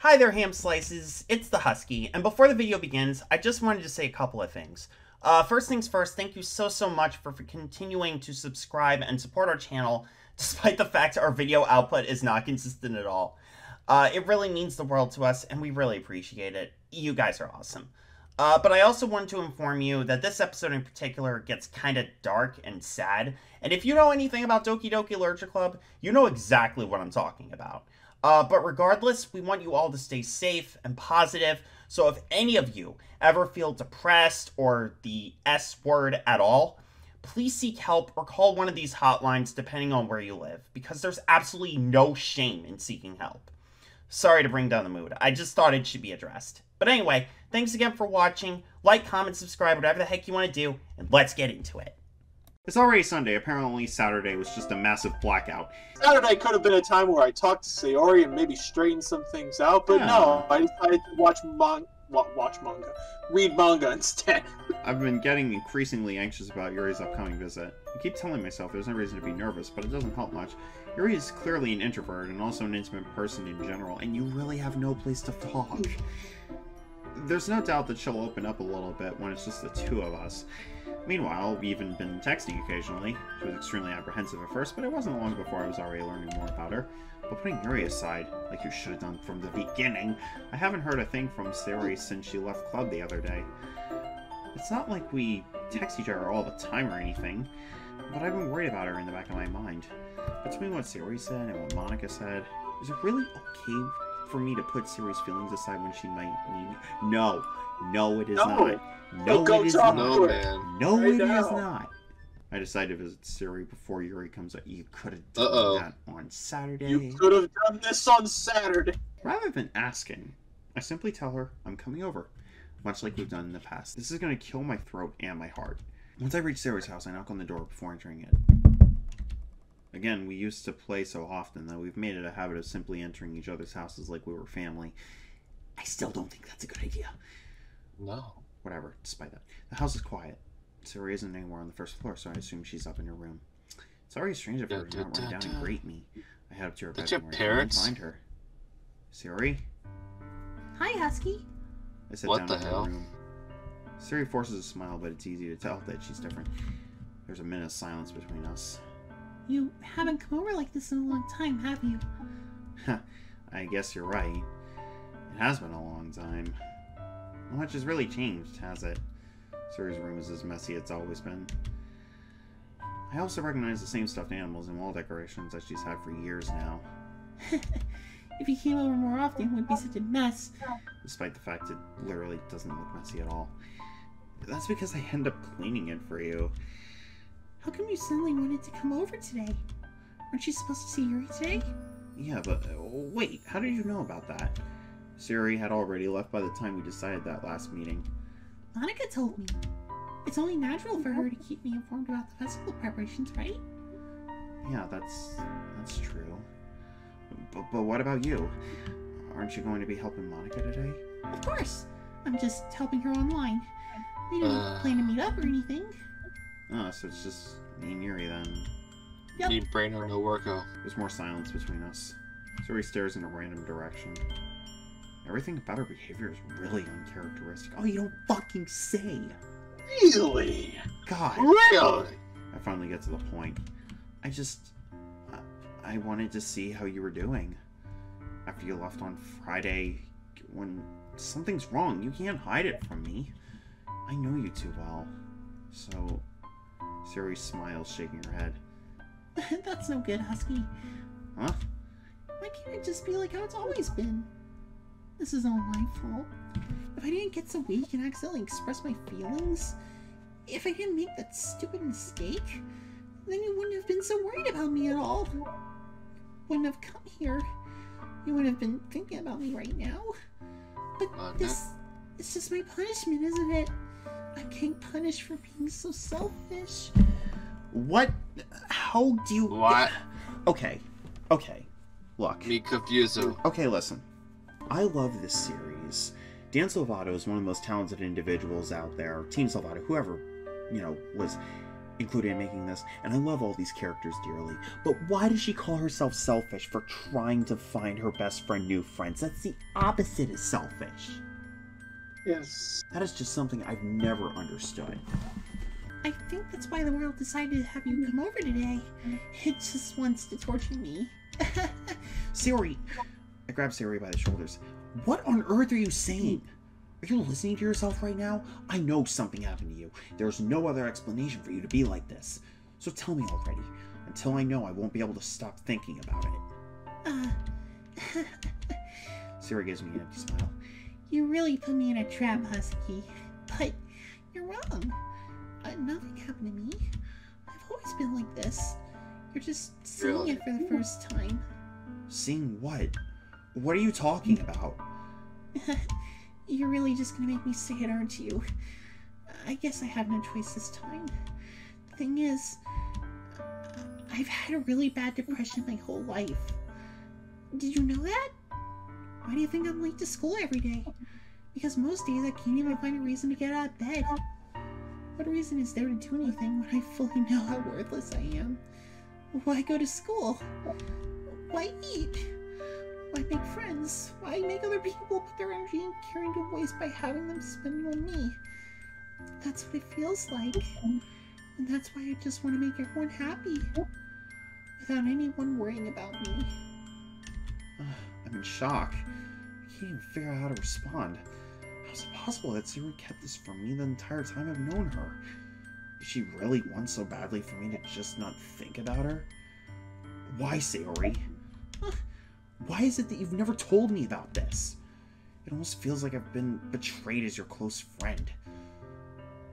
Hi there, ham slices. It's the Husky, and before the video begins, I just wanted to say a couple of things. First things first, thank you so much for continuing to subscribe and support our channel, despite the fact our video output is not consistent at all. It really means the world to us, and we really appreciate it. You guys are awesome. But I also want to inform you that this episode in particular gets kind of dark and sad, and if you know anything about Doki Doki Literature Club, you know exactly what I'm talking about. But regardless, we want you all to stay safe and positive, so if any of you ever feel depressed or the S word at all, please seek help or call one of these hotlines depending on where you live, because there's absolutely no shame in seeking help. Sorry to bring down the mood, I just thought it should be addressed. But anyway, thanks again for watching, like, comment, subscribe, whatever the heck you want to do, and let's get into it. It's already Sunday. Apparently Saturday was just a massive blackout. Saturday could have been a time where I talked to Sayori and maybe straightened some things out, but no, I decided to read manga instead. I've been getting increasingly anxious about Yuri's upcoming visit. I keep telling myself there's no reason to be nervous, but it doesn't help much. Yuri is clearly an introvert and also an intimate person in general, and you really have no place to talk. There's no doubt that she'll open up a little bit when it's just the two of us. Meanwhile, we've even been texting occasionally. She was extremely apprehensive at first, but it wasn't long before I was already learning more about her. But putting Yuri aside, like you should have done from the beginning, I haven't heard a thing from Sayori since she left club the other day. It's not like we text each other all the time or anything, but I've been worried about her in the back of my mind. Between what Sayori said and what Monica said, is it really okay for me to put Sayori's feelings aside when she might need me? No. No, it is not. No, it is not. No, man. No, it is not. I decided to visit Sayori before Yuri comes out. You could have done that on Saturday. You could have done this on Saturday. Rather than asking, I simply tell her I'm coming over, much like we've done in the past. This is going to kill my throat and my heart. Once I reach Sayori's house, I knock on the door before entering it. Again, we used to play so often that we've made it a habit of simply entering each other's houses like we were family. I still don't think that's a good idea. No. Whatever, despite that. The house is quiet. Sayori isn't anywhere on the first floor, so I assume she's up in her room. It's already strange of her to not run down and greet me. I head up to her bedroom where I find her. Sayori? Hi, Husky. I sit down in her room. Sayori forces a smile, but it's easy to tell that she's different. There's a minute of silence between us. You haven't come over like this in a long time, have you? I guess you're right. It has been a long time. Not much has really changed, has it? Sayori's room is as messy as it's always been. I also recognize the same stuffed animals and wall decorations that she's had for years now. If you came over more often, it wouldn't be such a mess. Despite the fact it literally doesn't look messy at all. That's because I end up cleaning it for you. How come you suddenly wanted to come over today? Aren't you supposed to see Yuri today? Yeah, but wait, how did you know about that? Sayori had already left by the time we decided that last meeting. Monica told me. It's only natural for her to keep me informed about the festival preparations, right? Yeah, that's true. But what about you? Aren't you going to be helping Monica today? Of course. I'm just helping her online. We didn't plan to meet up or anything. Oh, so it's just me and Yuri then. Yep. Need brain or no worko. There's more silence between us. Sayori stares in a random direction. Everything about her behavior is really uncharacteristic. Oh, you don't fucking say! Really? God. Really? I finally get to the point. I wanted to see how you were doing. After you left on Friday, when something's wrong, you can't hide it from me. I know you too well. So, Sayori smiles, shaking her head. That's no good, Husky. Huh? Why can't it just be like how it's always been? This is all my fault. If I didn't get so weak and accidentally express my feelings, if I didn't make that stupid mistake, then you wouldn't have been so worried about me at all. Wouldn't have come here. You wouldn't have been thinking about me right now. But this is just my punishment, isn't it? I'm getting punished for being so selfish. What? How do you... What? Okay. Look. Me confused. Okay, listen. I love this series. Dan Salvato is one of the most talented individuals out there. Team Salvato, whoever, was... including making this, and I love all these characters dearly, but why does she call herself selfish for trying to find her best friend new friends? That's the opposite of selfish. Yes. That is just something I've never understood. I think that's why the world decided to have you come over today. It just wants to torture me. Sayori, I grabbed Sayori by the shoulders. What on earth are you saying? Are you listening to yourself right now? I know something happened to you. There's no other explanation for you to be like this. So tell me already. Until I know, I won't be able to stop thinking about it. Sayori gives me an empty smile. You really put me in a trap, Husky. But you're wrong. Nothing happened to me. I've always been like this. You're just seeing it for the first time. Seeing what? What are you talking about? You're really just gonna make me say it, aren't you? I guess I have no choice this time. The thing is, I've had a really bad depression my whole life. Did you know that? Why do you think I'm late to school every day? Because most days I can't even find a reason to get out of bed. What reason is there to do anything when I fully know how worthless I am? Why go to school? Why eat? Why make friends? Why make other people put their energy and care into waste by having them spend it on me? That's what it feels like. And that's why I just want to make everyone happy. Without anyone worrying about me. I'm in shock. I can't even figure out how to respond. How's it possible that Sayori kept this from me the entire time I've known her? Did she really want so badly for me to just not think about her? Why, Sayori? Why is it that you've never told me about this? It almost feels like I've been betrayed as your close friend.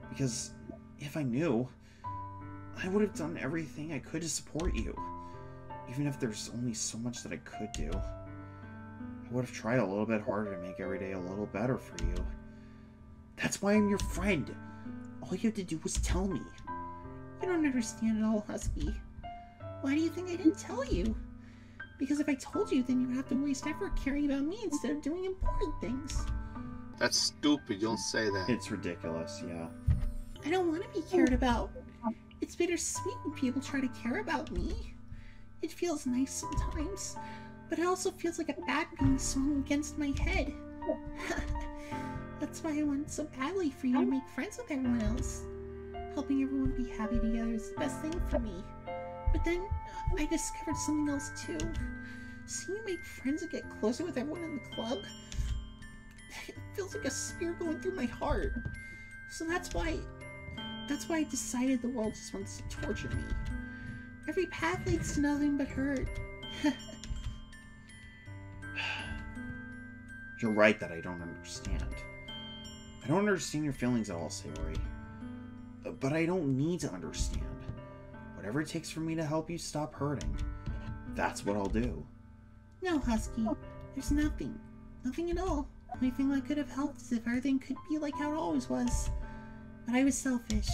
Because if I knew, I would have done everything I could to support you. Even if there's only so much that I could do. I would have tried a little bit harder to make every day a little better for you. That's why I'm your friend. All you had to do was tell me. You don't understand at all, Husky. Why do you think I didn't tell you? Because if I told you, then you would have to waste effort caring about me instead of doing important things. That's stupid. Don't say that. It's ridiculous, yeah. I don't want to be cared about. It's bittersweet when people try to care about me. It feels nice sometimes, but it also feels like a bat being swung against my head. That's why I want so badly for you to make friends with everyone else. Helping everyone be happy together is the best thing for me. But then, I discovered something else too. Seeing you make friends and get closer with everyone in the club, it feels like a spear going through my heart. So that's why I decided the world just wants to torture me. Every path leads to nothing but hurt. You're right that I don't understand. I don't understand your feelings at all, Sayori. But I don't need to understand. Whatever it takes for me to help you stop hurting, that's what I'll do. No, Husky. There's nothing. Nothing at all. The only thing that could have helped is if everything could be like how it always was. But I was selfish.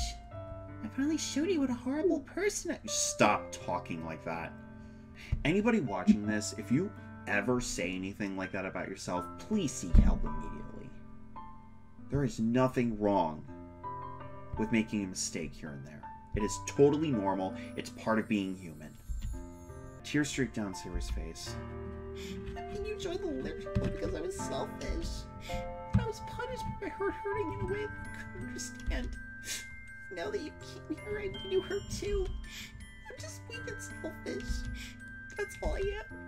I finally showed you what a horrible person I... Stop talking like that. Anybody watching this, if you ever say anything like that about yourself, please seek help immediately. There is nothing wrong with making a mistake here and there. It is totally normal. It's part of being human. Tears streaked down Sayori's face. And you joined the literature club because I was selfish. I was punished by hurting in a way that I couldn't understand. Now that you came here, I made you hurt too. I'm just weak and selfish. That's all I am.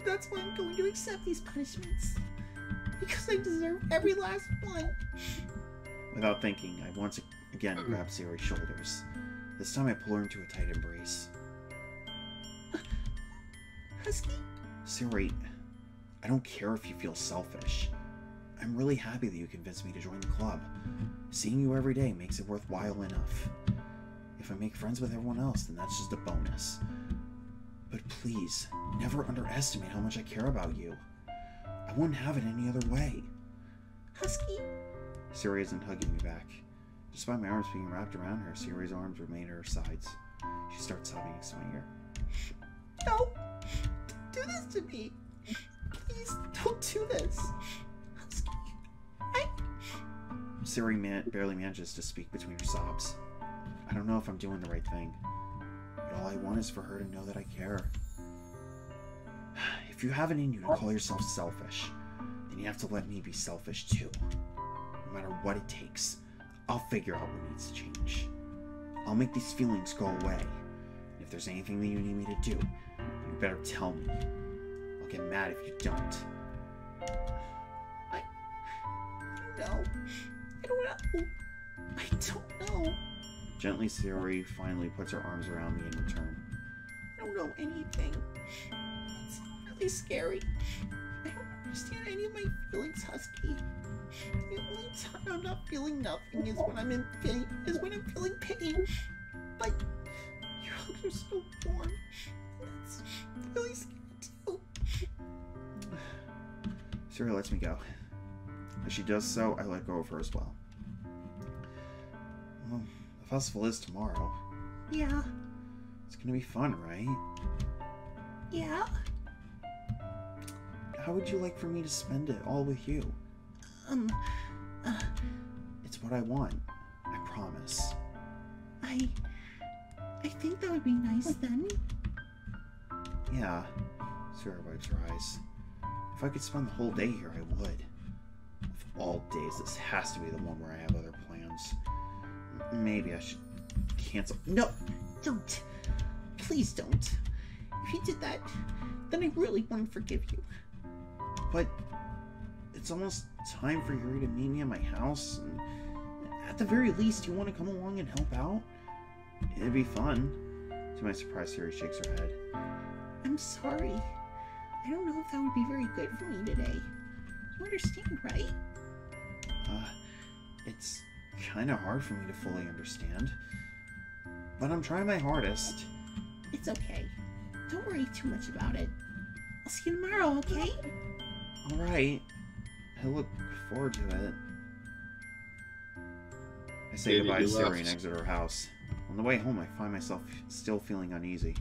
That's why I'm going to accept these punishments. Because I deserve every last one. Without thinking, I once again grabbed Sayori's shoulders. This time I pull her into a tight embrace. Husky? Sayori, I don't care if you feel selfish. I'm really happy that you convinced me to join the club. Seeing you every day makes it worthwhile enough. If I make friends with everyone else, then that's just a bonus. But please, never underestimate how much I care about you. I wouldn't have it any other way. Husky? Sayori isn't hugging me back. Despite my arms being wrapped around her, Sayori's arms remain at her sides. She starts sobbing next to my ear. No! Don't do this to me! Please, don't do this! Husky, Sayori barely manages to speak between her sobs. I don't know if I'm doing the right thing. But all I want is for her to know that I care. If you have it in you to call yourself selfish, then you have to let me be selfish too. No matter what it takes, I'll figure out what needs to change. I'll make these feelings go away. And if there's anything that you need me to do, you better tell me. I'll get mad if you don't. I don't know. Gently, Sayori finally puts her arms around me in return. I don't know anything. It's really scary. I don't understand any of my feelings, Husky. The only time I'm not feeling nothing is when I'm feeling pain. But your hugs are so warm. That's really scary too. Sayori lets me go. As she does so, I let go of her as well. Well, the festival is tomorrow. Yeah. It's gonna be fun, right? Yeah. How would you like for me to spend it all with you? It's what I want. I promise. I think that would be nice then. Yeah. Sayori wipes her eyes. If I could spend the whole day here, I would. Of all days, this has to be the one where I have other plans. Maybe I should cancel. No! Don't. Please don't. If you did that, then I really wouldn't forgive you. But it's almost time for Yuri to meet me at my house, and at the very least, you want to come along and help out? It'd be fun. To my surprise, Yuri shakes her head. I'm sorry. I don't know if that would be very good for me today. You understand, right? It's kind of hard for me to fully understand. But I'm trying my hardest. It's okay. Don't worry too much about it. I'll see you tomorrow, okay? Alright. I look forward to it. I say goodbye to Sayori and exit her house. On the way home, I find myself still feeling uneasy.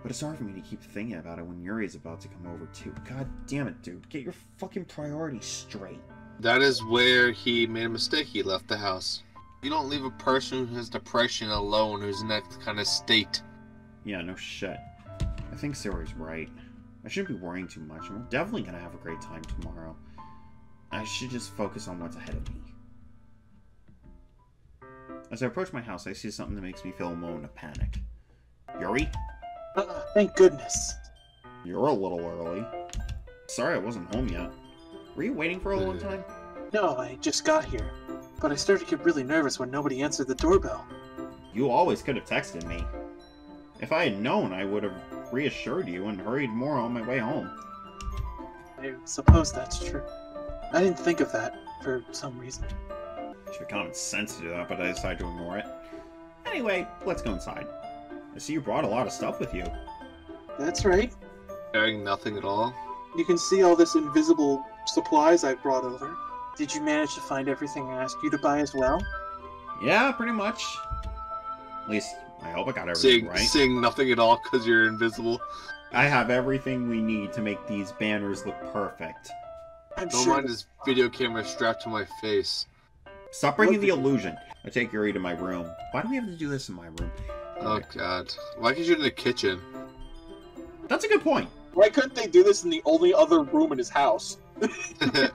But it's hard for me to keep thinking about it when Yuri is about to come over too. God damn it, dude. Get your fucking priorities straight. That is where he made a mistake. He left the house. You don't leave a person who has depression alone, who's in that kind of state. Yeah, no shit. I think Sayori's right. I shouldn't be worrying too much, and we're definitely gonna have a great time tomorrow. I should just focus on what's ahead of me. As I approach my house, I see something that makes me feel a moment of panic. Yuri? Thank goodness. You're a little early. Sorry I wasn't home yet. Were you waiting for a long time? No, I just got here. But I started to get really nervous when nobody answered the doorbell. You always could have texted me. If I had known, I would have reassured you and hurried more on my way home. I suppose that's true. I didn't think of that, for some reason. It should be common sense to do that, but I decided to ignore it. Anyway, let's go inside. I see you brought a lot of stuff with you. That's right. Carrying nothing at all. You can see all this invisible supplies I brought over. Did you manage to find everything I asked you to buy as well? Yeah, pretty much. At least, I hope I got everything right. Seeing nothing at all because you're invisible. I have everything we need to make these banners look perfect. Don't mind this video camera strapped to my face. Stop bringing the illusion. I take Yuri to my room. Why do we have to do this in my room? Oh god. Why can't you do it in the kitchen? That's a good point. Why couldn't they do this in the only other room in his house?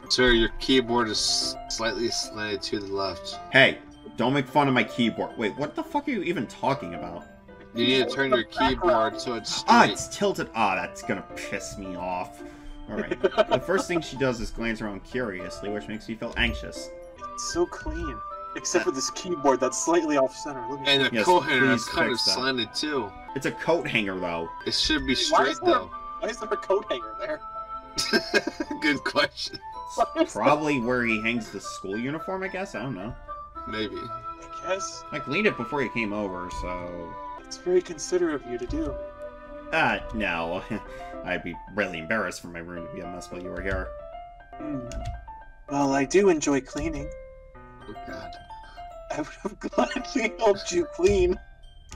Sir, your keyboard is slightly slanted to the left. Hey, don't make fun of my keyboard. Wait, what the fuck are you even talking about? You need to turn your keyboard so it's straight. Ah, it's tilted. Ah, that's gonna piss me off. Alright. The first thing she does is glance around curiously, which makes me feel anxious. It's so clean. Except for this keyboard that's slightly off-center. And the coat hanger is kind of slanted too. It's a coat hanger, though. It should be straight, though. Why is there a coat hanger there? Good question. Probably where he hangs the school uniform, I guess? I don't know. Maybe. I guess. I cleaned it before you came over, so... It's very considerate of you to do. No. I'd be really embarrassed for my room to be a mess while you were here. Well, I do enjoy cleaning. Oh, God. I would have gladly helped you clean.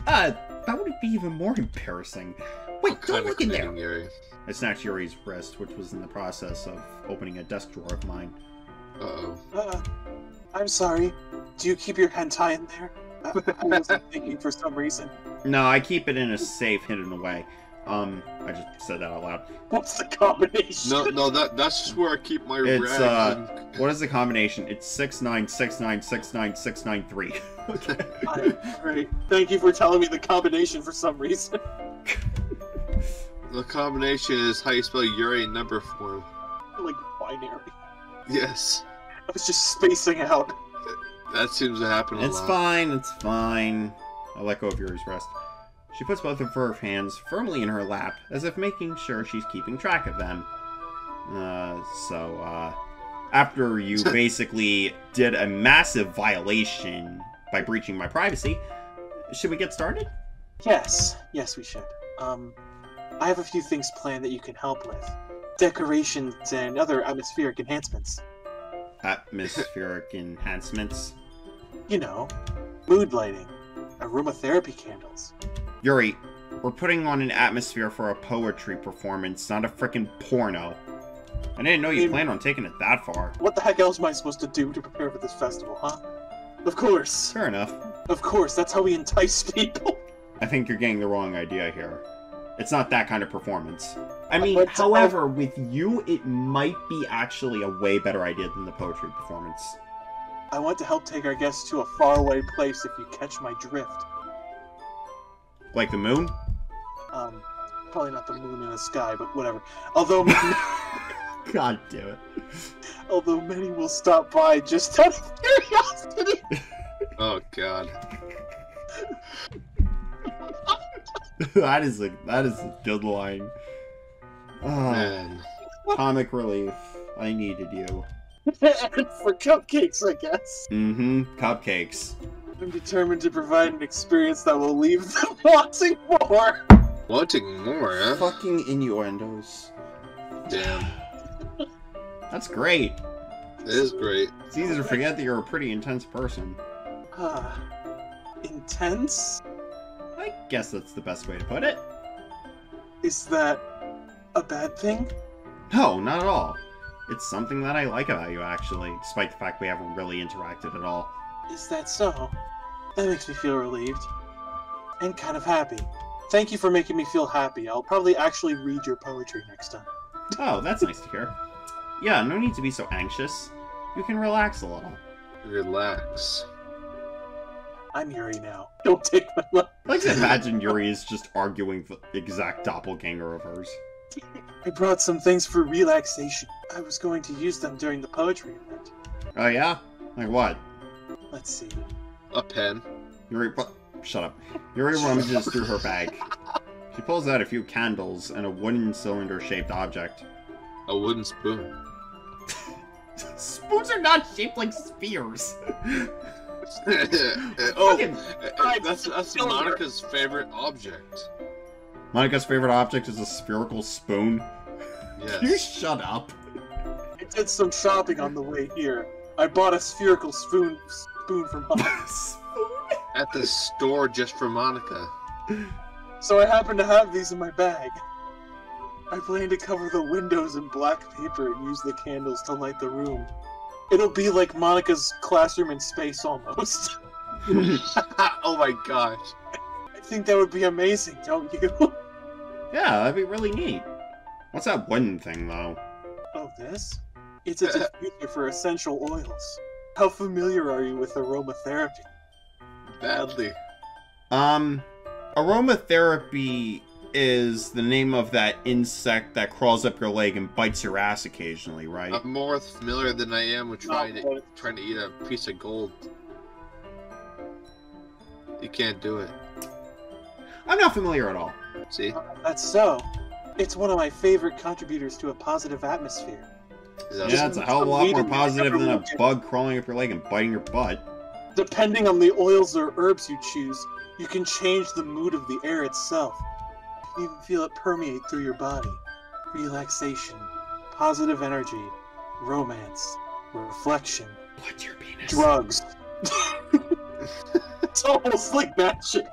That would be even more embarrassing. Wait, don't look in there! Yuri? I snatched Yuri's wrist, which was in the process of opening a desk drawer of mine. Uh-oh. I'm sorry. Do you keep your hentai in there? I wasn't thinking for some reason. No, I keep it in a safe hidden away. I just said that out loud. What's the combination? No, that's just where I keep my It's, rags. what is the combination? It's 696969693. Okay. Great. Thank you for telling me the combination for some reason. The combination is how you spell Yuri in number form. Like binary. Yes. I was just spacing out. That seems to happen a lot. It's fine, it's fine. I'll let go of Yuri's rest. She puts both of her hands firmly in her lap, as if making sure she's keeping track of them. After you basically did a massive violation by breaching my privacy, should we get started? Yes, we should. I have a few things planned that you can help with. Decorations and other atmospheric enhancements. Atmospheric enhancements? You know, mood lighting, aromatherapy candles. Yuri, we're putting on an atmosphere for a poetry performance, not a frickin' porno. I didn't know you planned on taking it that far. What the heck else am I supposed to do to prepare for this festival, huh? Of course. Fair enough. Of course, that's how we entice people. I think you're getting the wrong idea here. It's not that kind of performance. I mean, But- however, with you, it might be actually a way better idea than the poetry performance. I want to help take our guests to a faraway place if you catch my drift. Like the moon? Probably not the moon in the sky, but whatever. Although, God damn it. although many will stop by just out of curiosity. Oh god. that is a good line. Ah, Man. comic relief. I needed you. And for cupcakes, I guess. Mm-hmm. Cupcakes. I'm determined to provide an experience that will leave them wanting more. Wanting more, huh? Fucking innuendos. Damn. That's great. It is great. It's easy to forget that you're a pretty intense person. Intense? I guess that's the best way to put it. Is that a bad thing? No, not at all. It's something that I like about you, actually, despite the fact we haven't really interacted at all. Is that so? That makes me feel relieved. And kind of happy. Thank you for making me feel happy. I'll probably actually read your poetry next time. Oh, that's nice to hear. Yeah, no need to be so anxious. You can relax a little. Relax. I'm Yuri now. Don't take my love. I like to imagine Yuri is just arguing the exact doppelganger of hers. I brought some things for relaxation. I was going to use them during the poetry event. Oh yeah? Like what? Let's see. A pen. Yuri, shut up. Yuri rummages through her bag. She pulls out a few candles and a wooden cylinder-shaped object. A wooden spoon. Spoons are not shaped like spheres. Oh, that's Monica's favorite object. Monica's favorite object is a spherical spoon. You Yes. shut up. I did some shopping on the way here. I bought a spherical spoon from Monica. At the store just for Monica. So I happen to have these in my bag. I plan to cover the windows in black paper and use the candles to light the room. It'll be like Monica's classroom in space almost. Oh my gosh. I think that would be amazing, don't you? Yeah, that'd be really neat. What's that wooden thing, though? Oh, this? It's a diffuser for essential oils. How familiar are you with aromatherapy? Badly. Aromatherapy is the name of that insect that crawls up your leg and bites your ass occasionally, right? I'm more familiar than I am with trying to eat a piece of gold. You can't do it. I'm not familiar at all. See? That's so. It's one of my favorite contributors to a positive atmosphere. Yeah, it's a hell of a lot more positive than a bug crawling up your leg and biting your butt. Depending on the oils or herbs you choose, you can change the mood of the air itself. You can even feel it permeate through your body. Relaxation, positive energy, romance, reflection, What's your penis? drugs. It's almost like magic.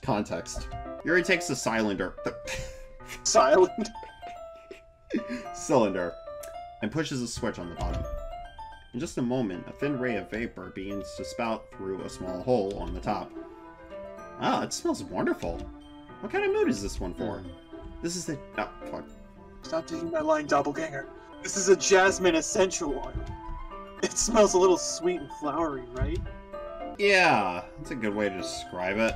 Context. Yuri takes the cylinder Silent. cylinder and pushes a switch on the bottom. In just a moment, a thin ray of vapor begins to spout through a small hole on the top. Ah, it smells wonderful. What kind of mood is this one for? This is the... Oh, fuck. Stop taking my line, doppelganger. This is a jasmine essential oil. It smells a little sweet and flowery, right? Yeah, that's a good way to describe it.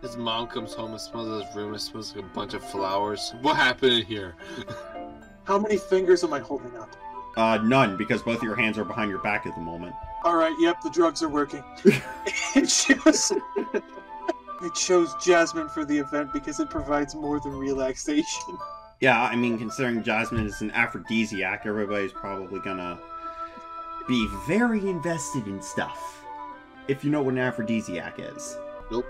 His mom comes home and smells his room and smells like a bunch of flowers. What happened in here? How many fingers am I holding up? None, because both of your hands are behind your back at the moment. Alright, yep, the drugs are working. It chose jasmine for the event because it provides more than relaxation. Yeah, I mean, considering jasmine is an aphrodisiac, everybody's probably gonna be very invested in stuff. If you know what an aphrodisiac is. Nope.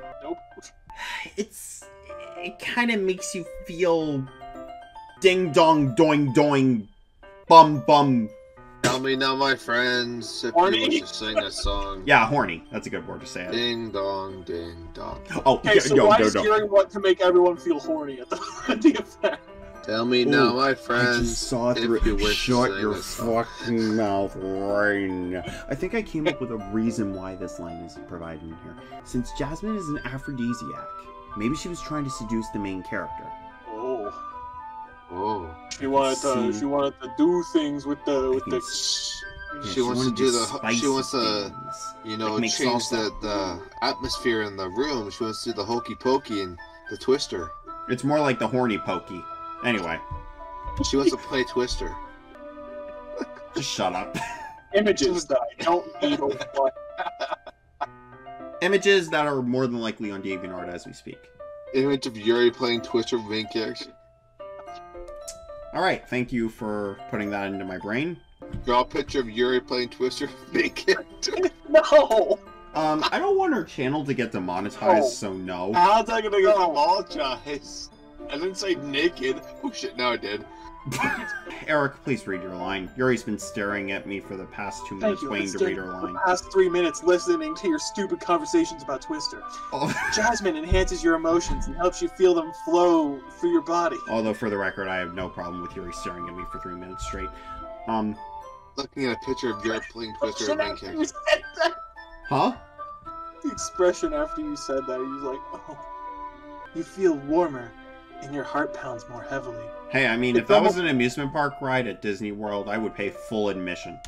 It kind of makes you feel ding dong doing doing bum bum. Tell me now, my friends, if Horny. you wish to sing a song. Yeah, horny. That's a good word to say it. Ding dong, ding dong. Oh, Okay, so why is hearing what to make everyone feel horny at the event? Tell me now, my friends, I just saw it through if you wish Shut to sing your a song. fucking mouth right now. I think I came up with a reason why this line is provided in here. Since Jasmine is an aphrodisiac, maybe she was trying to seduce the main character. Oh. Oh. She wanted See? to do things with the She wants to do the. spicy She wants to, things. you know, Like make change salsa. the atmosphere in the room. She wants to do the hokey pokey and the twister. It's more like the horny pokey. Anyway, She wants to play twister. just shut up. images that I don't need or want. Images that are more than likely on DeviantArt as we speak. Image of Yuri playing twister with main character. Alright, thank you for putting that into my brain. Draw a picture of Yuri playing twister with main character. No! I don't want our channel to get demonetized, Oh. so no. How's that gonna get apologize? I didn't say naked. Oh shit, now I did. Eric, please read your line. Yuri's been staring at me for the past 2 minutes Thank you. waiting It's to read been her the line. past 3 minutes listening to your stupid conversations about Twister. Oh. Jasmine enhances your emotions and helps you feel them flow through your body. Although, for the record, I have no problem with Yuri staring at me for 3 minutes straight. Looking at a picture of Yuri playing twister with main After you character. said that, Huh? the expression after you said that, he was like, oh. You feel warmer and your heart pounds more heavily. Hey, I mean, It's if that was almost- an amusement park ride at Disney World, I would pay full admission.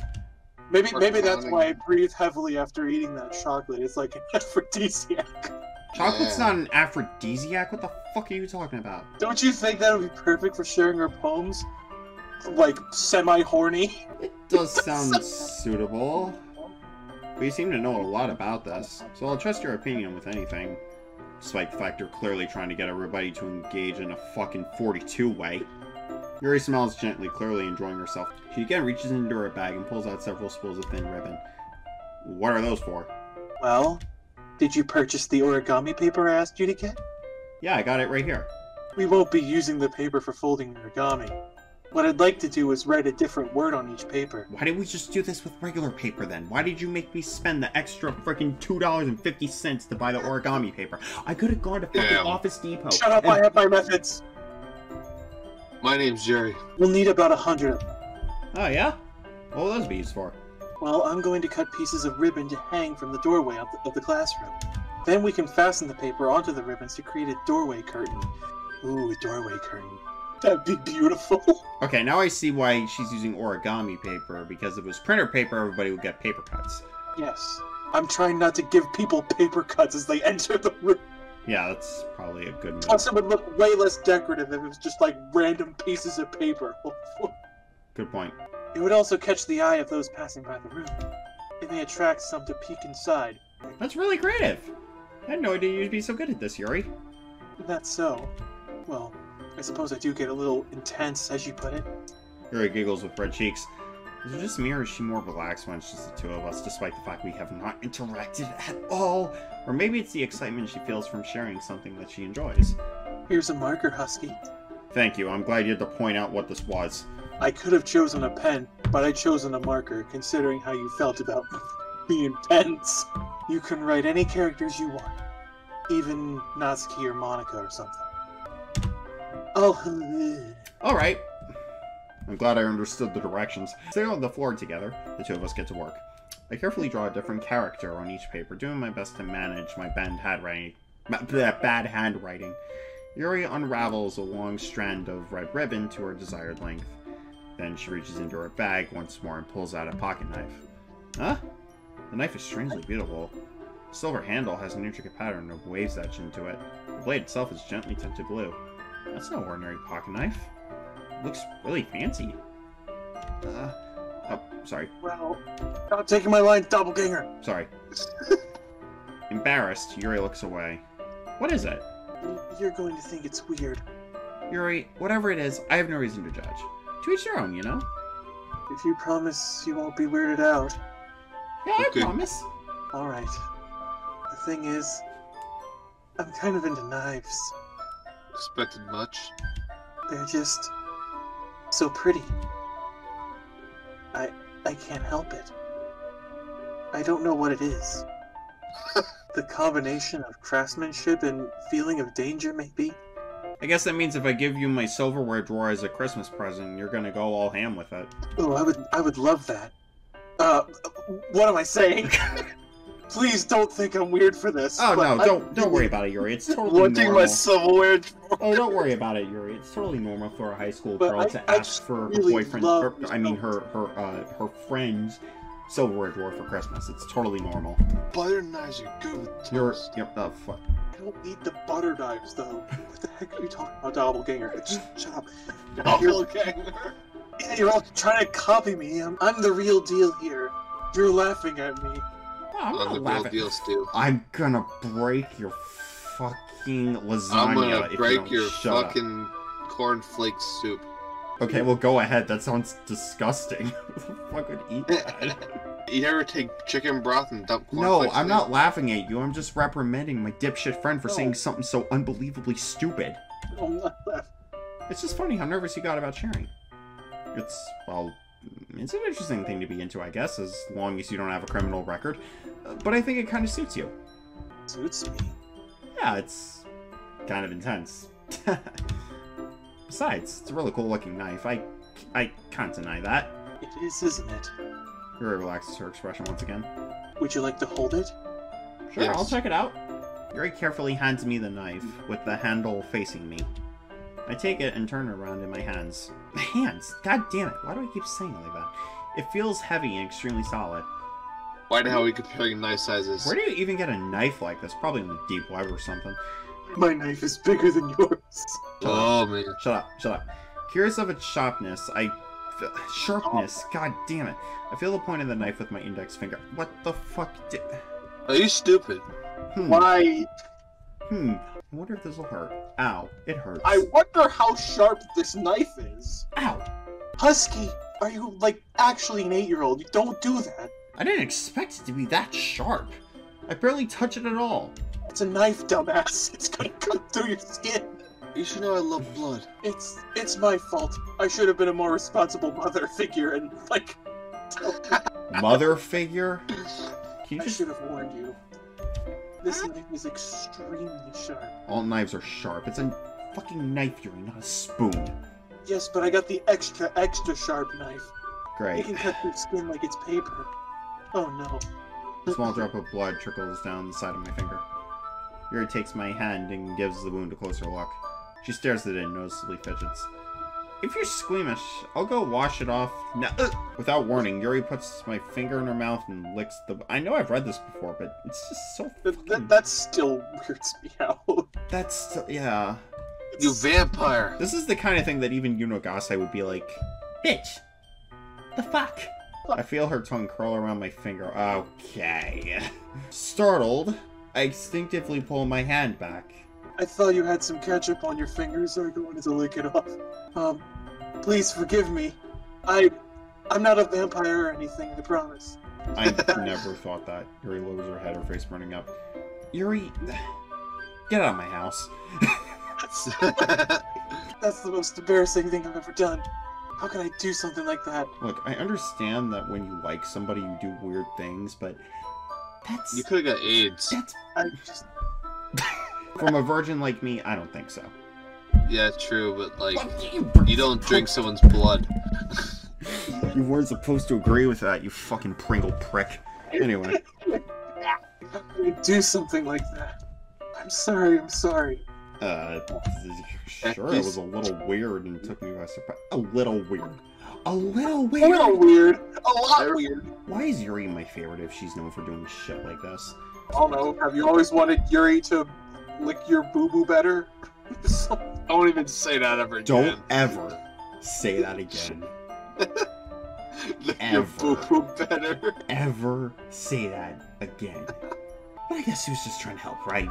Maybe Or that's pounding. why I breathe heavily after eating that chocolate. It's like an aphrodisiac. Chocolate's Yeah. not an aphrodisiac? What the fuck are you talking about? Don't you think that would be perfect for sharing our poems? Like, semi-horny? It does sound suitable. But you seem to know a lot about this, so I'll trust your opinion with anything. Despite the fact you're clearly trying to get everybody to engage in a fucking 42 way. Yuri smiles gently, clearly enjoying herself. She again reaches into her bag and pulls out several spools of thin ribbon. What are those for? Well, did you purchase the origami paper I asked you to get? Yeah, I got it right here. We won't be using the paper for folding origami. What I'd like to do is write a different word on each paper. Why didn't we just do this with regular paper then? Why did you make me spend the extra freaking $2.50 to buy the origami paper? I could have gone to fucking Damn. Office Depot. Shut up, and- I have my methods. My name's Yuri. We'll need about 100 of them. Oh, yeah? What will those be used for? Well, I'm going to cut pieces of ribbon to hang from the doorway of the classroom. Then we can fasten the paper onto the ribbons to create a doorway curtain. Ooh, a doorway curtain. That'd be beautiful. Okay, now I see why she's using origami paper, because if it was printer paper, everybody would get paper cuts. Yes. I'm trying not to give people paper cuts as they enter the room. Yeah, that's probably a good move. Plus, it would look way less decorative if it was just like random pieces of paper. Good point. It would also catch the eye of those passing by the room. It may attract some to peek inside. That's really creative. I had no idea you'd be so good at this, Yuri. That's so. Well, I suppose I do get a little intense, as you put it. Yuri giggles with red cheeks. Is it just me, or is she more relaxed when it's just the two of us, despite the fact we have not interacted at all? Or maybe it's the excitement she feels from sharing something that she enjoys. Here's a marker, Husky. Thank you, I'm glad you had to point out what this was. I could have chosen a pen, but I chosen a marker, considering how you felt about being pens. You can write any characters you want. Even Natsuki or Monica or something. Oh, Alright. I'm glad I understood the directions. Sitting on the floor together, the two of us get to work. I carefully draw a different character on each paper, doing my best to manage my bad handwriting. Yuri unravels a long strand of red ribbon to her desired length. Then she reaches into her bag once more and pulls out a pocket knife. Huh? The knife is strangely beautiful. The silver handle has an intricate pattern of waves etched into it. The blade itself is gently tinted blue. That's no ordinary pocket knife. It looks really fancy. Oh, sorry. Well, stop taking my line, doppelganger. Sorry. Embarrassed, Yuri looks away. What is it? You're going to think it's weird. Yuri, whatever it is, I have no reason to judge. To each their own, you know? If you promise you won't be weirded out. Yeah, Okay. I promise. Alright. The thing is, I'm kind of into knives. Expected much? They're just so pretty. I can't help it. I don't know what it is. The combination of craftsmanship and feeling of danger, maybe? I guess that means if I give you my silverware drawer as a Christmas present, you're gonna go all ham with it. Oh, I would love that. What am I saying? Please don't think I'm weird for this. Oh but no, don't worry about it, Yuri. It's totally Wanting normal. my silverware drawer. Oh, don't worry about it, Yuri. It's totally normal for a high school But girl I to ask just for her really boyfriend, love or, I mean those. her friend's silverware drawer for Christmas. It's totally normal. Butter knives are good with You're, toast. yep, oh fuck. I don't need the butter knives, though. What the heck are you talking about, doppelganger? Just shut up. Doppelganger. You're all trying to copy me. I'm the real deal here. You're laughing at me. Oh, I'm On not the real laughing. deal, Stu. I'm gonna break your fucking lasagna I'm gonna if you break don't your shut up. fucking cornflake soup. Okay, well go ahead. That sounds disgusting. Who the fuck would eat that? You ever take chicken broth and dump cornflakes? No, I'm in not it? laughing at you. I'm just reprimanding my dipshit friend for No. saying something so unbelievably stupid. I'm not laughing. It's just funny how nervous you got about sharing. It's, well, it's an interesting thing to be into, I guess, as long as you don't have a criminal record. But I think it kind of suits you. Suits me. Yeah, it's kind of intense. Besides, it's a really cool looking knife. I can't deny that. It is, isn't it? Yuri relaxes her expression once again. Would you like to hold it? Sure, Yes. I'll check it out. Yuri carefully hands me the knife, with the handle facing me. I take it and turn it around in my hands. My hands! God damn it, why do I keep saying it like that? It feels heavy and extremely solid. Why the hell are we comparing knife sizes? Where do you even get a knife like this? Probably in the deep web or something. My knife is bigger than yours. Oh, man. Shut up, shut up. Curious of its sharpness, sharpness, god damn it. I feel the point of the knife with my index finger. What the fuck did... Are you stupid? Why? I wonder if this will hurt. Ow, it hurts. I wonder how sharp this knife is. Ow! Husky, are you, like, actually an 8-year-old? You don't do that. I didn't expect it to be that sharp. I barely touch it at all. It's a knife, dumbass. It's gonna cut through your skin. You should know I love blood. It's my fault. I should have been a more responsible mother figure and, like, tell you. Mother figure? Can you I just... should have warned you. This knife is extremely sharp. All knives are sharp. It's a fucking knife, Yuri, not a spoon. Yes, but I got the extra sharp knife. It Great. can cut through skin like it's paper. Oh no. A small drop of blood trickles down the side of my finger. Yuri takes my hand and gives the wound a closer look. She stares at it and noticeably fidgets. If you're squeamish, I'll go wash it off now. Without warning, Yuri puts my finger in her mouth and licks the... I know I've read this before, but it's just so fucking... That still weirds me out. That's... yeah. You vampire! This is the kind of thing that even Yunogasai would be like, bitch, the fuck? I feel her tongue curl around my finger. Okay. Startled, I instinctively pull my hand back. I thought you had some ketchup on your fingers, so I wanted to lick it off. Please forgive me. I'm not a vampire or anything, I promise. I never thought that. Yuri lowers her head, her face burning up. Yuri, get out of my house. That's the most embarrassing thing I've ever done. How can I do something like that? Look, I understand that when you like somebody, you do weird things, but that's... You could have got AIDS. That's... I just... From a virgin like me, I don't think so. Yeah, true, but like, What do you don't drink someone's blood. You weren't supposed to agree with that, you fucking Pringle prick. Anyway. Do something like that. I'm sorry. Sure, it was a little weird and took me by surprise. A little weird. A little A weird. little weird. A lot weird. Why is Yuri my favorite if she's known for doing shit like this? I don't know. Have you always wanted Yuri to lick your boo-boo better? Don't even say that ever again. Don't ever say that again. Lick your boo-boo better. Ever say that again. But I guess he was just trying to help, right?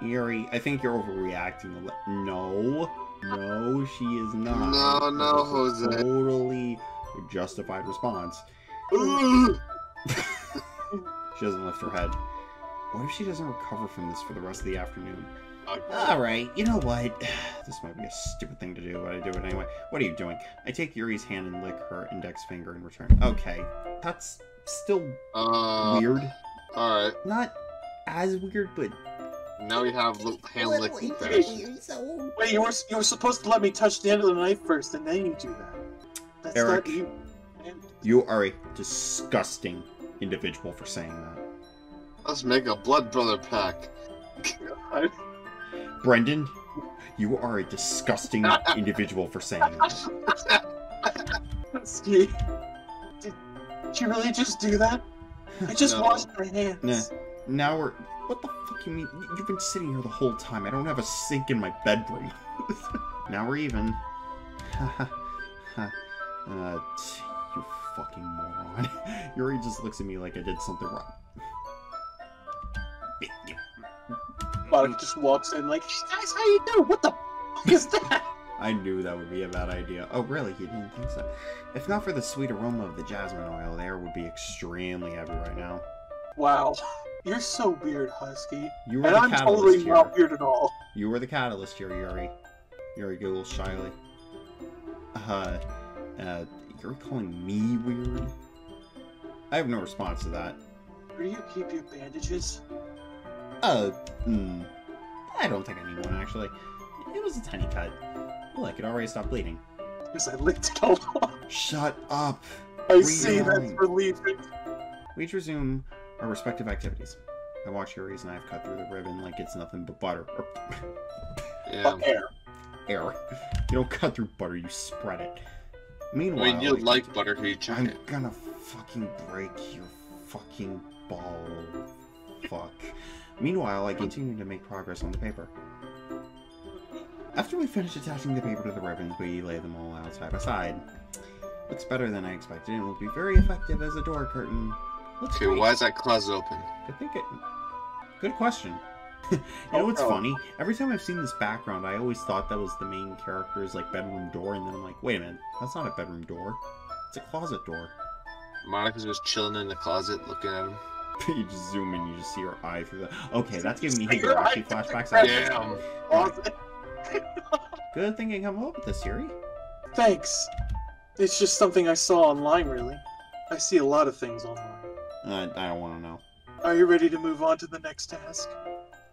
Yuri, I think you're overreacting a little. No, she is not. No, Jose. Totally justified response. She doesn't lift her head. What if she doesn't recover from this for the rest of the afternoon? Alright, you know what? This might be a stupid thing to do, but I do it anyway. What are you doing? I take Yuri's hand and lick her index finger in return. Okay, that's still weird. Alright. Not as weird, but... Now we have hand licking Wait, fetish. Wait, you were supposed to let me touch the end of the knife first, and then you do that. That's Eric, not you. You are a disgusting individual for saying that. Let's make a blood brother pact. Brendan, you are a disgusting individual for saying that. Husky, did you really just do that? I just washed my hands. Nah. Now we're... What the fuck you mean? You've been sitting here the whole time. I don't have a sink in my bedroom. Now we're even. You fucking moron. Yuri just looks at me like I did something wrong. Monica just walks in like, hey guys, how you doing? What the fuck is that? I knew that would be a bad idea. Oh, really? You didn't think so? If not for the sweet aroma of the jasmine oil, the air would be extremely heavy right now. Wow. You're so weird, Husky. You were and the I'm catalyst totally here. not weird at all. You were the catalyst here, Yuri. Yuri giggles shyly. You're calling me weird? I have no response to that. Where do you keep your bandages? I don't think I need one, actually. It was a tiny cut. Well, I could already stop bleeding. Because I licked it all off. Shut up! I see, that's Rewind. relieving. We each resume our respective activities. I watch Yuri's knife cut through the ribbon like it's nothing but butter. Or Yeah. Air. air. You don't cut through butter, you spread it. Meanwhile, I mean, you like butter, can you check I'm it? gonna fucking break your fucking ball. Fuck. Meanwhile, I continue to make progress on the paper. After we finish attaching the paper to the ribbons, we lay them all out side by side. Looks better than I expected and will be very effective as a door curtain. Looks Okay, great. why is that closet open? Good question. You know what's funny? Every time I've seen this background, I always thought that was the main character's like bedroom door, and then I'm like, wait a minute, that's not a bedroom door. It's a closet door. Monica's just chilling in the closet looking at him. You just zoom in, you just see her eye through the... Okay, that's giving me Your Higurashi eye flashbacks. Damn. Good thing I come up with this, Sayori. Thanks. It's just something I saw online, really. I see a lot of things online. I don't want to know. Are you ready to move on to the next task?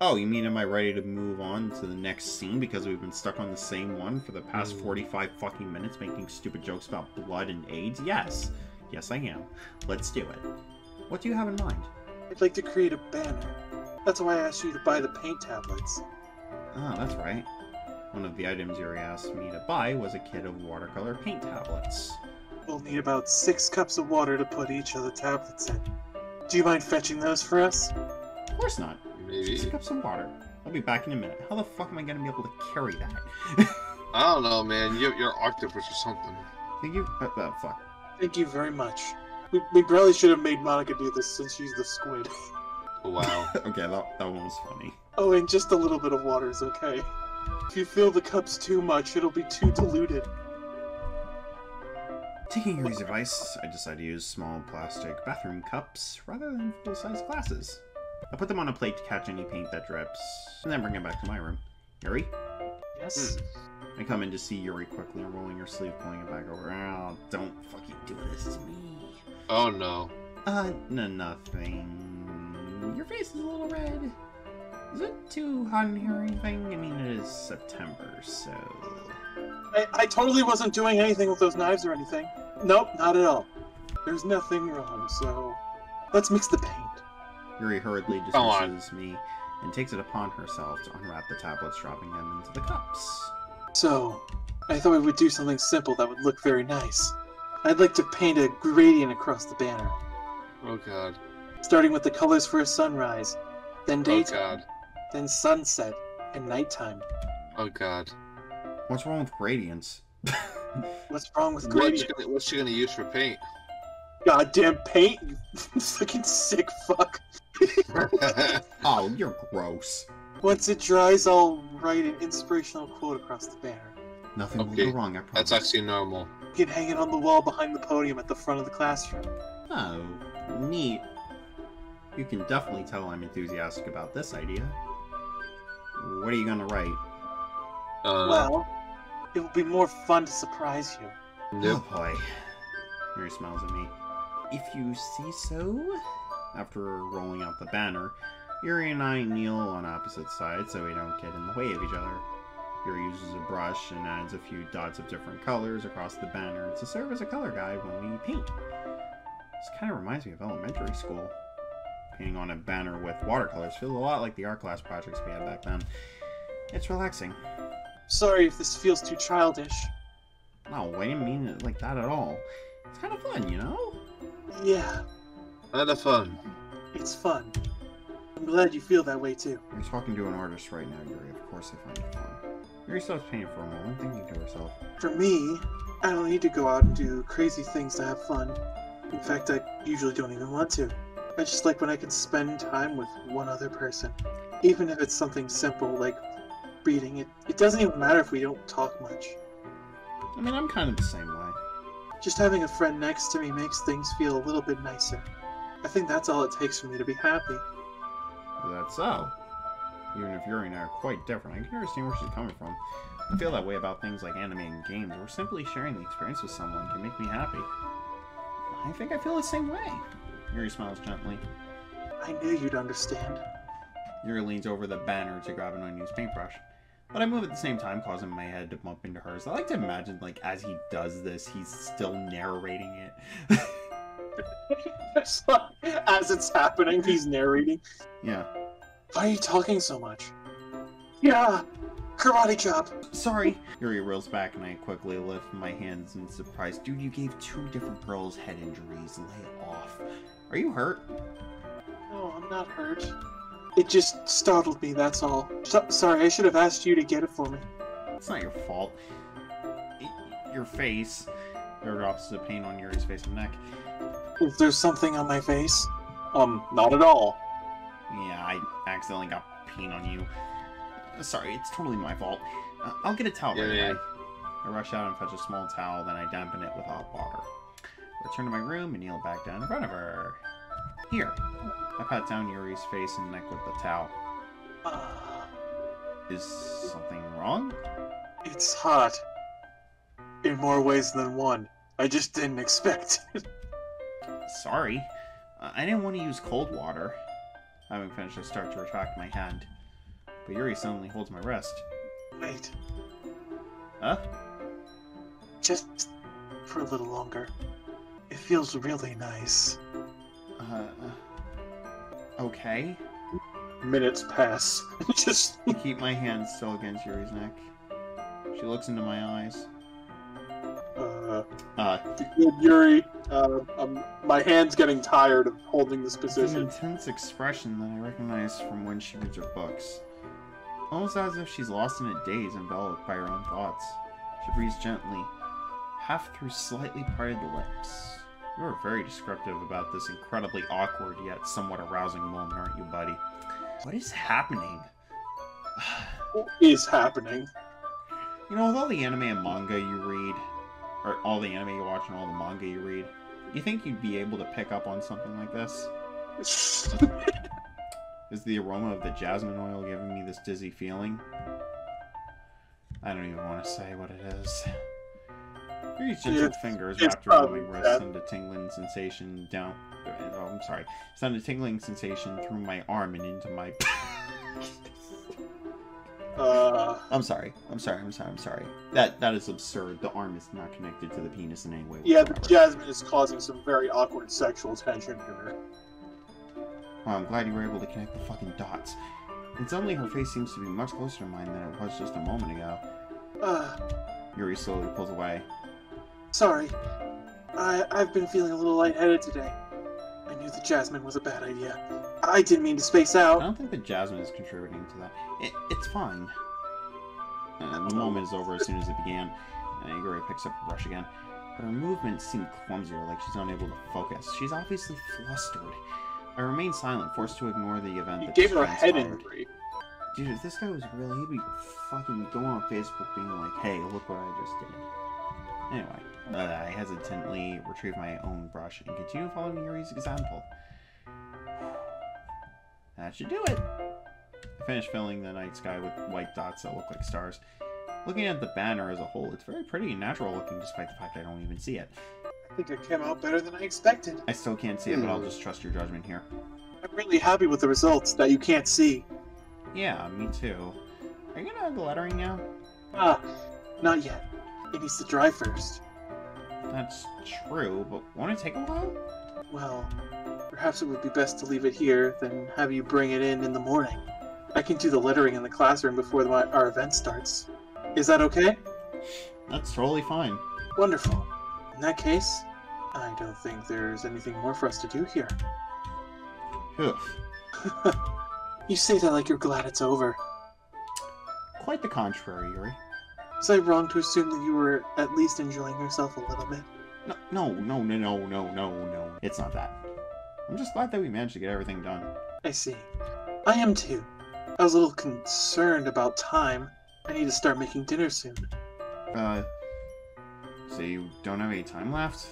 Oh, you mean am I ready to move on to the next scene because we've been stuck on the same one for the past 45 fucking minutes making stupid jokes about blood and AIDS? Yes. Yes, I am. Let's do it. What do you have in mind? I'd like to create a banner. That's why I asked you to buy the paint tablets. Oh, that's right. One of the items Yuri asked me to buy was a kit of watercolor paint tablets. We'll need about 6 cups of water to put each of the tablets in. Do you mind fetching those for us? Of course not. Maybe. Just pick up some water. I'll be back in a minute. How the fuck am I gonna be able to carry that? I don't know, man. You're octopus or something. Thank you. Fuck. Thank you very much. We probably should have made Monica do this since she's the squid. Oh, wow. Okay, that one was funny. Oh, and just a little bit of water is okay. If you fill the cups too much, it'll be too diluted. Taking Yuri's advice, I decided to use small plastic bathroom cups rather than full-size glasses. I put them on a plate to catch any paint that drips, and then bring it back to my room. Yuri? Yes? I come in to see Yuri quickly unrolling her sleeve, pulling it back over. Oh, don't fucking do this to me. Oh, no. Nothing. Your face is a little red. Is it too hot in here or anything? I mean, it is September, so... I totally wasn't doing anything with those knives or anything. Nope, not at all. There's nothing wrong, so let's mix the paint. Yuri hurriedly Go on. dismisses me and takes it upon herself to unwrap the tablets, dropping them into the cups. So, I thought we would do something simple that would look very nice. I'd like to paint a gradient across the banner, Oh god. starting with the colors for a sunrise, then Oh daytime, god. then sunset, and nighttime. Oh god. What's wrong with gradients? What's wrong with What's gradient? she gonna use for paint? Goddamn paint, you fucking sick fuck. Oh, you're gross. Once it dries, I'll write an inspirational quote across the banner. Nothing will Okay, go wrong, I promise. That's actually normal. You can hang it on the wall behind the podium at the front of the classroom. Oh, neat. You can definitely tell I'm enthusiastic about this idea. What are you gonna write? Well, it will be more fun to surprise you. Nope. Oh boy. Yuri smiles at me. If you say so. After rolling out the banner, Yuri and I kneel on opposite sides so we don't get in the way of each other. Yuri uses a brush and adds a few dots of different colors across the banner to serve as a color guide when we paint. This kind of reminds me of elementary school. Painting on a banner with watercolors feels a lot like the art class projects we had back then. It's relaxing. Sorry if this feels too childish. No, I didn't mean it like that at all. It's kind of fun, you know? Yeah, Kind of fun. it's fun. I'm glad you feel that way too. You're talking to an artist right now, Yuri. Of course I find it fun. Yuri stops painting for a moment, thinking to herself. For me, I don't need to go out and do crazy things to have fun. In fact, I usually don't even want to. I just like when I can spend time with one other person. Even if it's something simple like reading. It doesn't even matter if we don't talk much. I mean, I'm kind of the same way. Just having a friend next to me makes things feel a little bit nicer. I think that's all it takes for me to be happy. Is that so? Even if Yuri and I are quite different, I can understand where she's coming from. I feel that way about things like anime and games, or simply sharing the experience with someone can make me happy. I think I feel the same way. Yuri smiles gently. I knew you'd understand. Yuri leans over the banner to grab an unused paintbrush. But I move at the same time, causing my head to bump into hers. I like to imagine, like, as he does this, he's still narrating it. It's like, as it's happening, he's narrating. Yeah. Why are you talking so much? Yeah, karate chop. Sorry. Yuri reels back and I quickly lift my hands in surprise. Dude, you gave 2 different girls head injuries. Lay off. Are you hurt? No, I'm not hurt. It just startled me, that's all. Sorry, I should have asked you to get it for me. It's not your fault. Your face. There are drops of paint on Yuri's face and neck. Is there something on my face? Not at all. Yeah, I accidentally got paint on you. Sorry, it's totally my fault. I'll get a towel right away. I rush out and fetch a small towel, then I dampen it with hot water. I return to my room and kneel back down in front of her. Here. I pat down Yuri's face and neck with the towel. Is something wrong? It's hot. In more ways than one. I just didn't expect it. Sorry. I didn't want to use cold water. Having finished, I start to retract my hand. But Yuri suddenly holds my wrist. Wait, Huh? just for a little longer. It feels really nice. Okay. Minutes pass. Just I keep my hand still against Yuri's neck. She looks into my eyes. Yuri, my hand's getting tired of holding this It's an position. intense expression that I recognize from when she reads her books. Almost as if she's lost in a daze, enveloped by her own thoughts. She breathes gently, half through slightly parted lips. You are very descriptive about this incredibly awkward yet somewhat arousing moment, aren't you, buddy? What is happening? What is happening? You know, with all the anime and manga you read, or all the anime you watch and all the manga you read, you think you'd be able to pick up on something like this? Is the aroma of the jasmine oil giving me this dizzy feeling? I don't even want to say what it is. Yuri's gentle fingers wrapped around my wrist send a tingling sensation down. Oh, I'm sorry. Send a tingling sensation through my arm and into my. I'm sorry. That is absurd. The arm is not connected to the penis in any way Yeah, whatsoever. Jasmine is causing some very awkward sexual tension here. Well, I'm glad you were able to connect the fucking dots. And suddenly her face seems to be much closer to mine than it was just a moment ago. Yuri slowly pulls away. Sorry. I've been feeling a little lightheaded today. I knew that Jasmine was a bad idea. I didn't mean to space I out. don't think that Jasmine is contributing to that. It's fine. The moment is over as soon as it began. Yuri picks up her brush again. But her movements seem clumsier, like she's unable to focus. She's obviously flustered. I remain silent, forced to ignore the event You that gave just her a head transpired. injury. Dude, if this guy was real, he'd be fucking going on Facebook being like, hey, look what I just did. Anyway, I hesitantly retrieve my own brush and continue following Yuri's example. That should do it. I finish filling the night sky with white dots that look like stars. Looking at the banner as a whole, it's very pretty and natural looking despite the fact I don't even see it. I think it came out better than I expected. I still can't see it, but I'll just trust your judgment here. I'm really happy with the results that you can't see. Yeah, me too. Are you gonna add the lettering now? Not yet. It needs to dry first. That's true, but won't it take a while? Well, perhaps it would be best to leave it here than have you bring it in the morning. I can do the lettering in the classroom before our event starts. Is that okay? That's totally fine. Wonderful. In that case, I don't think there's anything more for us to do here. Oof. You say that like you're glad it's over. Quite the contrary, Yuri. Was I wrong to assume that you were at least enjoying yourself a little bit? No. It's not that. I'm just glad that we managed to get everything done. I see. I am too. I was a little concerned about time. I need to start making dinner soon. So you don't have any time left?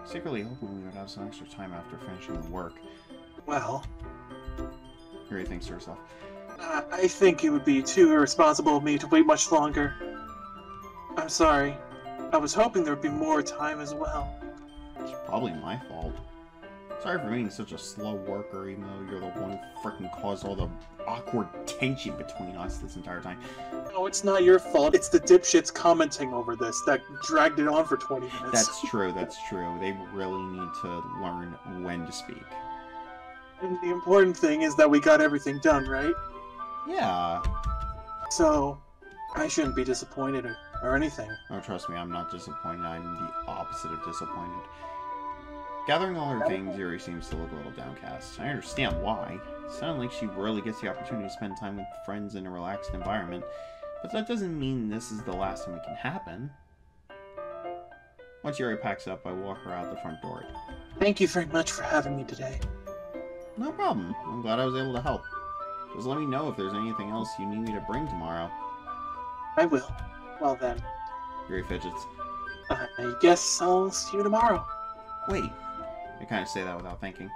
Secretly hoping we would have some extra time after finishing the work. Well, Yuri thinks to herself. I think it would be too irresponsible of me to wait much longer. I'm sorry. I was hoping there would be more time as well. It's probably my fault. Sorry for being such a slow worker, even though you're the one who frickin' caused all the awkward tension between us this entire time. No, it's not your fault. It's the dipshits commenting over this that dragged it on for 20 minutes. That's true. They really need to learn when to speak. And the important thing is that we got everything done, right? Yeah. So, I shouldn't be disappointed or anything. Oh, trust me, I'm not disappointed. I'm the opposite of disappointed. Gathering all her things, Yuri seems to look a little downcast. I understand why. It sounds like she rarely gets the opportunity to spend time with friends in a relaxed environment, but that doesn't mean this is the last time it can happen. Once Yuri packs up, I walk her out the front door. Thank you very much for having me today. No problem. I'm glad I was able to help. Just let me know if there's anything else you need me to bring tomorrow. I will. Well then, Yuri fidgets. I guess I'll see you tomorrow. Wait. I kind of say that without thinking.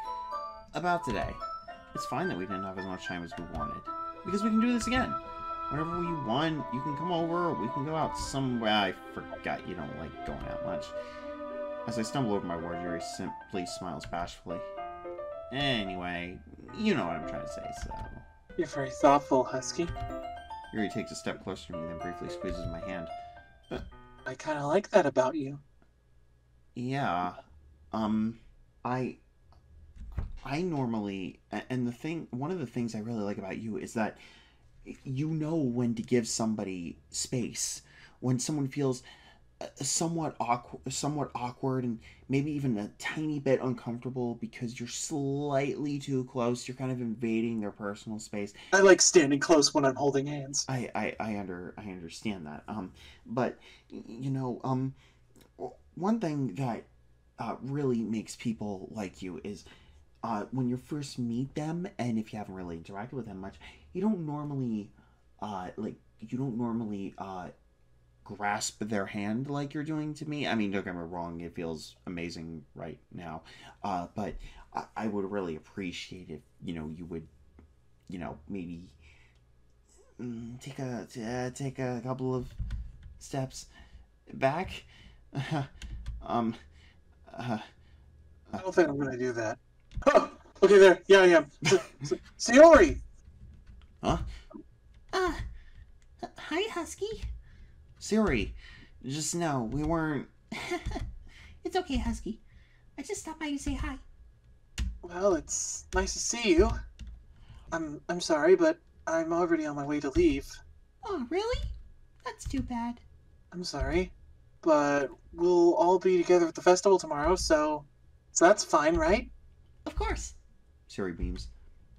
About today. It's fine that we didn't have as much time as we wanted. Because we can do this again. Whenever you want, you can come over, or we can go out somewhere. I forgot you don't like going out much. As I stumble over my words, Yuri simply smiles bashfully. Anyway, you know what I'm trying to say, so... You're very thoughtful, Husky. Yuri takes a step closer to me, then briefly squeezes my hand. I kind of like that about you. Yeah. I normally... And one of the things I really like about you is that you know when to give somebody space. When someone feels somewhat awkward and maybe even a tiny bit uncomfortable because you're slightly too close, you're kind of invading their personal space. I like standing close when I'm holding hands. I understand that. But you know, one thing that really makes people like you is when you first meet them, and if you haven't really interacted with them much, you don't normally grasp their hand like you're doing to me. I mean, don't get me wrong, it feels amazing right now, but I would really appreciate if, you know, you would, you know, maybe take a couple of steps back. I don't think I'm gonna do that. Oh, okay, there. Yeah, I am. Sayori! Uh, Hi, Husky. Sayori, just know, we weren't... It's okay, Husky. I just stopped by to say hi. Well, it's nice to see you. I'm sorry, but I'm already on my way to leave. Oh, really? That's too bad. I'm sorry, but we'll all be together at the festival tomorrow, so that's fine, right? Of course. Sayori beams.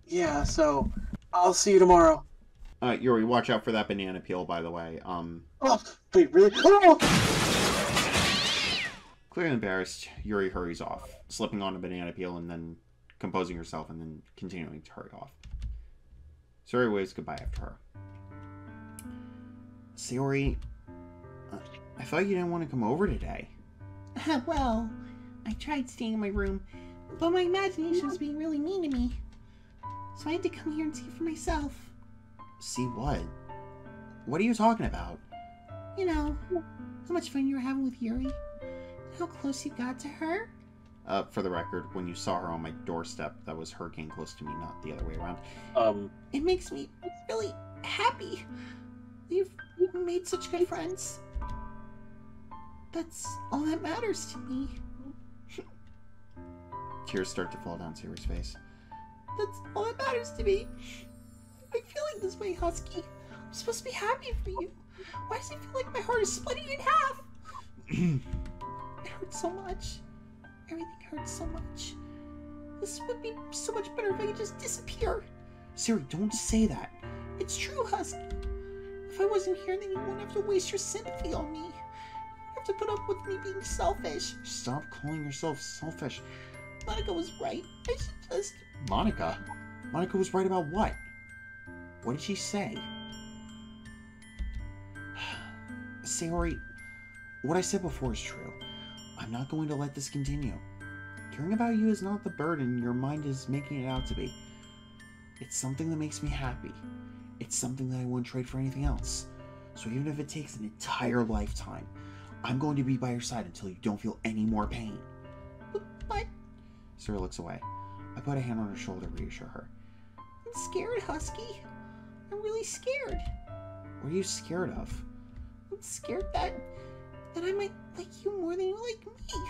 Yeah, so I'll see you tomorrow. Yuri, watch out for that banana peel, by the way. Oh, wait, really? Oh! Clearly embarrassed, Yuri hurries off, slipping on a banana peel and then composing herself and then continuing to hurry off. Sayori waves goodbye after her. Sayori, I thought you didn't want to come over today. Well, I tried staying in my room, but my imagination was being really mean to me. So I had to come here and see for myself. See what? What are you talking about? You know, how much fun you were having with Yuri. How close you got to her. For the record, when you saw her on my doorstep, that was her getting close to me, not the other way around. It makes me really happy. You've made such good friends. That's all that matters to me. Tears start to fall down Sayori's face. That's all that matters to me. I'm feeling this way, Husky. I'm supposed to be happy for you. Why does it feel like my heart is splitting in half? It hurts so much. Everything hurts so much. This would be so much better if I could just disappear. Sayori, don't say that. It's true, Husky. If I wasn't here, then you wouldn't have to waste your sympathy on me. You have to put up with me being selfish. Stop calling yourself selfish. Monica was right. I should just... Monica? Monica was right about what? What did she say? Sayori, what I said before is true. I'm not going to let this continue. Caring about you is not the burden your mind is making it out to be. It's something that makes me happy. It's something that I wouldn't trade for anything else. So even if it takes an entire lifetime, I'm going to be by your side until you don't feel any more pain. But... Sayori looks away. I put a hand on her shoulder to reassure her. I'm scared, Husky. I'm really scared. What are you scared of? I'm scared that I might like you more than you like me.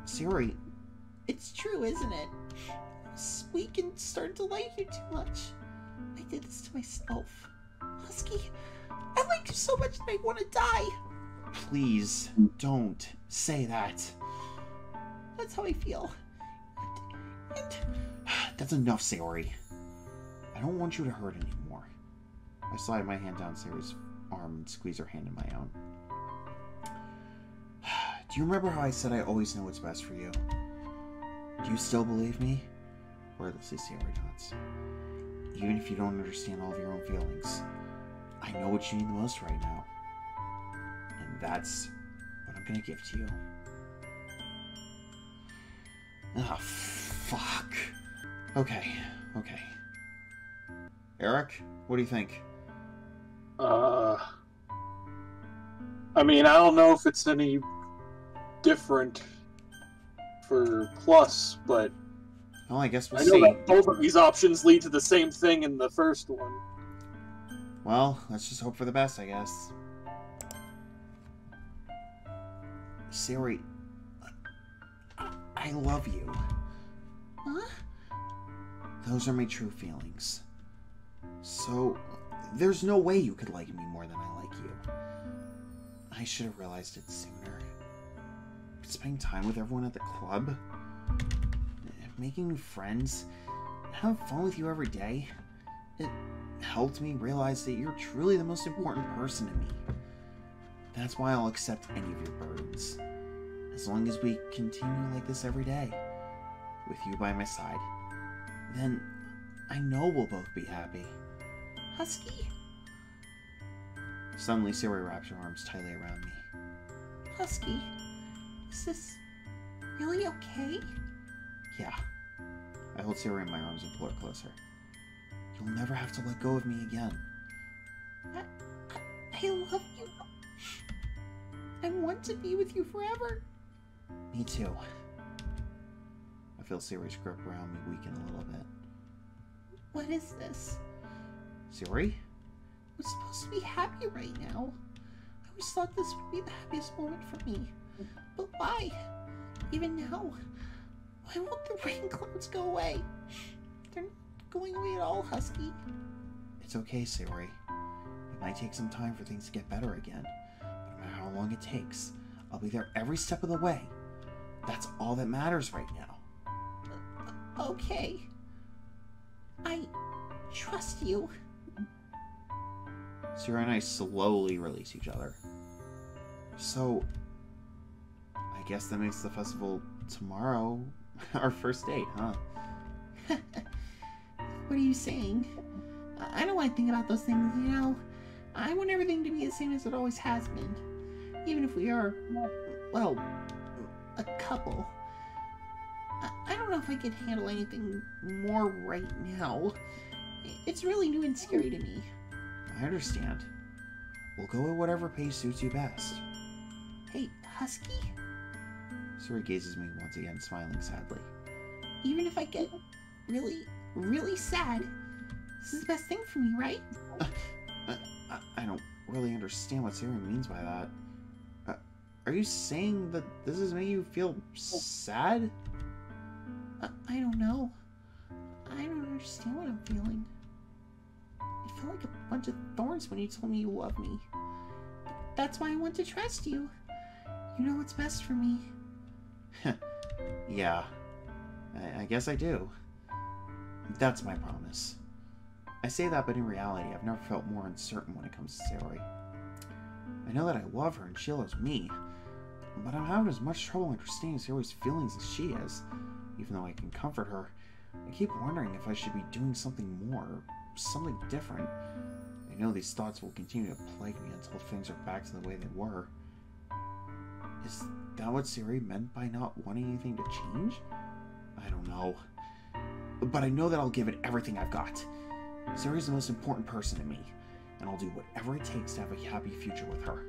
Sayori, it's true, isn't it? I was weak and started to like you too much. I did this to myself. Husky, I like you so much that I want to die. please don't say that. That's how I feel. And That's enough, Sayori. I don't want you to hurt anymore. I slide my hand down Sayori's arm and squeeze her hand in my own. Do you remember how I said I always know what's best for you? Do you still believe me? Wordlessly, Sayori nods. Even if you don't understand all of your own feelings, I know what you need the most right now. And that's what I'm gonna give to you. Ah, fuck. Okay. Eric, what do you think? I mean, I don't know if it's any different for Plus, but Well, I guess we'll I know see. that both of these options lead to the same thing in the first one. Well, let's just hope for the best, I guess. Sayori, I love you. huh? Those are my true feelings. So, there's no way you could like me more than I like you. I should have realized it sooner. Spending time with everyone at the club, making new friends, having fun with you every day, it helped me realize that you're truly the most important person to me. That's why I'll accept any of your burdens, as long as we continue like this every day, with you by my side. Then I know we'll both be happy. Husky? Suddenly, Sayori wraps her arms tightly around me. Husky? Is this really okay? Yeah. I hold Sayori in my arms and pull her closer. You'll never have to let go of me again. I love you. I want to be with you forever. Me too. I feel Sayori's grip around me weaken a little bit. What is this? Sayori? was supposed to be happy right now. I always thought this would be the happiest moment for me. But why? Even now, why won't the rain clouds go away? They're not going away at all, Husky. It's okay, Sayori. It might take some time for things to get better again, but no matter how long it takes, I'll be there every step of the way. That's all that matters right now. Okay. I trust you. Sayori and I slowly release each other. So, I guess that makes the festival tomorrow our first date, huh? What are you saying? I don't want to think about those things, you know? I want everything to be the same as it always has been. Even if we are, well, a couple. I don't know if I could handle anything more right now. It's really new and scary to me. I understand. We'll go at whatever pace suits you best. Hey, Husky? Sayori gazes at me once again, smiling sadly. Even if I get really, really sad, this is the best thing for me, right? I don't really understand what Sayori means by that. Are you saying that this is making you feel sad? I don't know. I don't understand what I'm feeling. It felt like a bunch of thorns when you told me you love me. That's why I want to trust you. You know what's best for me. Yeah. I guess I do. That's my promise. I say that, but in reality, I've never felt more uncertain when it comes to Sayori. I know that I love her and she loves me, but I'm having as much trouble understanding Sayori's feelings as she is. Even though I can comfort her, I keep wondering if I should be doing something more, something different. I know these thoughts will continue to plague me until things are back to the way they were. Is that what Sayori meant by not wanting anything to change? I don't know. But I know that I'll give it everything I've got. Sayori's the most important person to me, and I'll do whatever it takes to have a happy future with her.